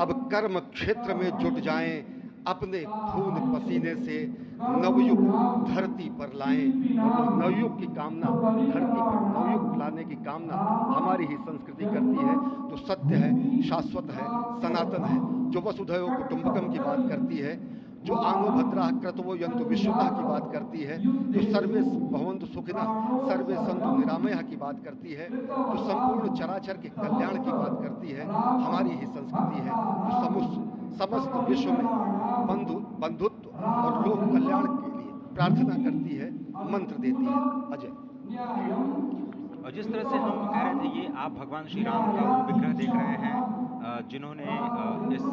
अब कर्म क्षेत्र में जुट जाएं, अपने खून पसीने से नवयुग धरती पर लाएं। और वह नवयुग की कामना, धरती पर नवयुग लाने की कामना हमारी ही संस्कृति करती है, जो सत्य है, शाश्वत है, सनातन है, जो वसुधैव कुटुंबकम की बात करती है, जो आनो भद्रा क्रतवो यंतु विश्वतः की बात करती है, जो सर्वे भवन्तु सुखिनः सर्वे सन्तु निरामयः की बात करती है, जो संपूर्ण चराचर के कल्याण की बात करती है, हमारी ही संस्कृति है, जो समस्त विश्व में बंधुत्व और लोक कल्याण के लिए प्रार्थना करती है, मंत्र देती है। अजय। और जिस तरह से हम कह रहे थे, ये आप भगवान श्री राम का वो विग्रह देख रहे हैं जिन्होंने इस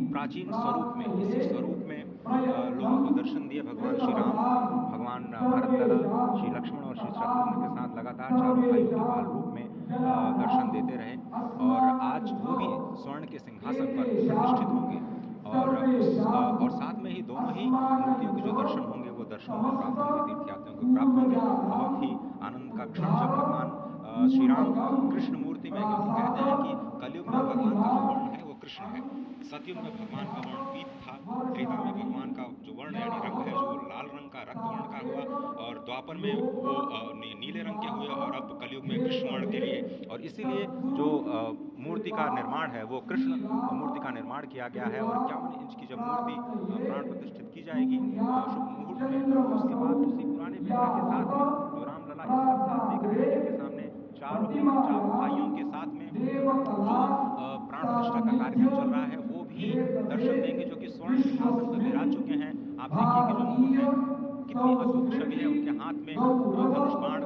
प्राचीन स्वरूप में, इसी स्वरूप में लोगों को दर्शन दिए। भगवान श्री राम, भगवान भरत लला, श्री लक्ष्मण और श्री शत्रुघ्न के साथ लगातार चारों भाइयों के बाल रूप में दर्शन देते रहे। और आज वो भी स्वर्ण के सिंहासन पर प्रतिष्ठित होंगे और साथ में ही दोनों ही मूर्तियों के जो दर्शन होंगे वो दर्शन उनको प्राप्त होंगे, तीर्थयात्रियों को प्राप्त होंगे। बहुत ही आनंद का क्षण जब भगवान श्री राम कृष्ण मूर्ति में, क्योंकि कहते हैं कि कलयुग में भगवान का जो वर्ण है वो कृष्ण है। सतयुग में भगवान का वर्ण पीत था, त्रेता में भगवान का जो वर्ण यानी रंग है जो लाल रंग का, रक्त वर्ण का हुआ, और द्वापर में वो नीले रंग के हुए, और अब कलयुग में कृष्ण वर्ण के लिए। और इसीलिए जो मूर्ति का निर्माण है वो कृष्ण मूर्ति का निर्माण किया गया है। और 51 इंच की जब मूर्ति प्राण प्रतिष्ठित की जाएगी शुभ मुहूर्त में, तो उसके बाद उसी पुराने विग्रह के साथ में जो रामलला इस वक्त आप देख रहे हैं, जिनके सामने चारों भाइयों के साथ में जो प्राण प्रतिष्ठा का कार्यक्रम चल रहा है, वो भी दर्शन देंगे, जो कि स्वर्ण सिंहासन पर विराज चुके हैं। आप देखिए कि जो मुकुट है, कितनी अद्भुत छवि है। उनके हाथ में धनुष बाण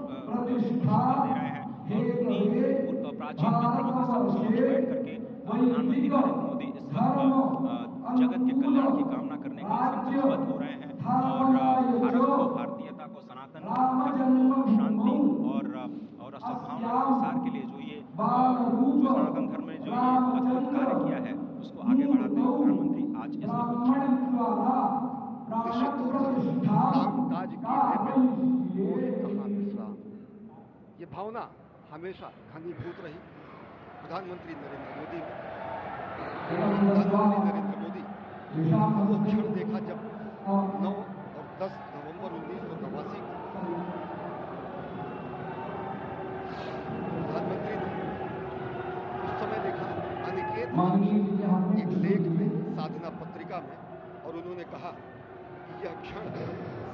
शोभा दे रहे हैं, और उन्हीं प्राचीन विग्रहों के समक्ष बैठ करके प्रधानमंत्री नरेंद्र मोदी इस वक्त जगत के कल्याण की कामना करने के लिए संकल्पबद्ध हो रहे हैं। और भारत को, भारतीयता को, सनातन धर्म को शांति और सद्भावना के प्रसार के लिए जो सनातन धर्म ने जो ये अद्भुत कार्य किया है, उसको आगे बढ़ाते हुए प्रधानमंत्री आज इस अद्भुत क्षण निश्चित तौर से काम काज कीन्हे बिन मोहि कहाँ विश्राम, ये भावना हमेशा घनीभूत रही प्रधानमंत्री नरेंद्र मोदी में। प्रधानमंत्री नरेंद्र मोदी वो क्षण देखा जब 9 और 10 नवंबर 1989 को प्रधानमंत्री ने उस समय देखा अनिकेत एक लेख में, साधना पत्रिका में, और उन्होंने कहा कि यह क्षण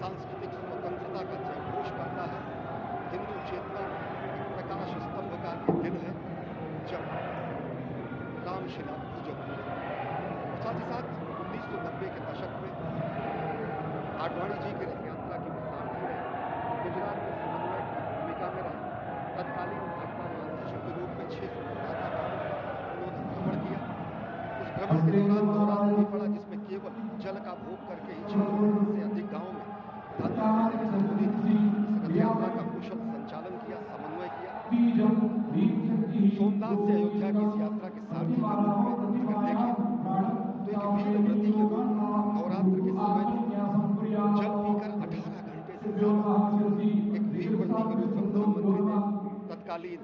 सांस्कृतिक स्वतंत्रता का जयघोष करता है, हिंदू चेतना में एक प्रकाश स्तंभ का ये दिन है जब रामशिला पूजन हुए। और साथ ही साथ 1990 के दशक में आडवाणी जी की रथ यात्रा की सारथी रहे, गुजरात में समन्वय की भूमिका में रहे, तत्कालीन भाजपा महासचिव के रूप में 600 गांवों का उन्होंने भ्रमण किया। उस भ्रमण के दौरान नवरात्र भी पड़ा, जिसमें केवल जल का भोग करके ही 600 से अधिक गांवों में प्रधानमंत्री नरेंद्र मोदी ने इस रथ यात्रा का कुशल संचालन किया, समन्वय किया। सोमनाथ से अयोध्या की इस यात्रा के सारथी के रूप में अगर देखें तो एक वीर व्रती के रूप में नवरात्र के समय भी जल पीकर 18 घंटे से ज्यादा एक वीर व्रती के रूप में प्रधानमंत्री ने तत्कालीन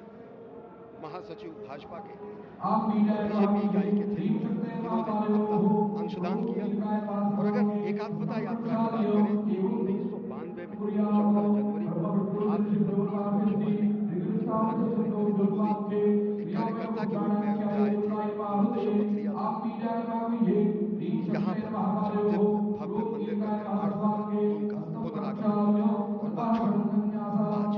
महासचिव भाजपा के बीजेपी इकाई के थे, इन्होंने अपना अंशदान किया। और अगर एकात्मता यात्रा की बात करें, 1992 में 14 जनवरी को आज से 32 वर्ष पहले प्रधानमंत्री नरेंद्र मोदी एक कार्यकर्ता के रूप में अयोध्या आए थे, उन्होंने शपथ लिया था यहाँ पर जब दिव्य भव्य मंदिर का निर्माण होगा तो उनका पुनरागमन होगा। और वह क्षण आज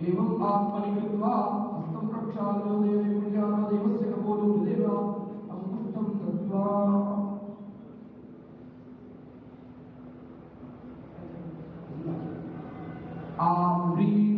एवं आत्मनिकृत्वा हस्तं प्रक्षाल्यो देवी पूज्यामा देवस्य कपोलो हृदेव अंकुष्टं दत्त्वा आम्री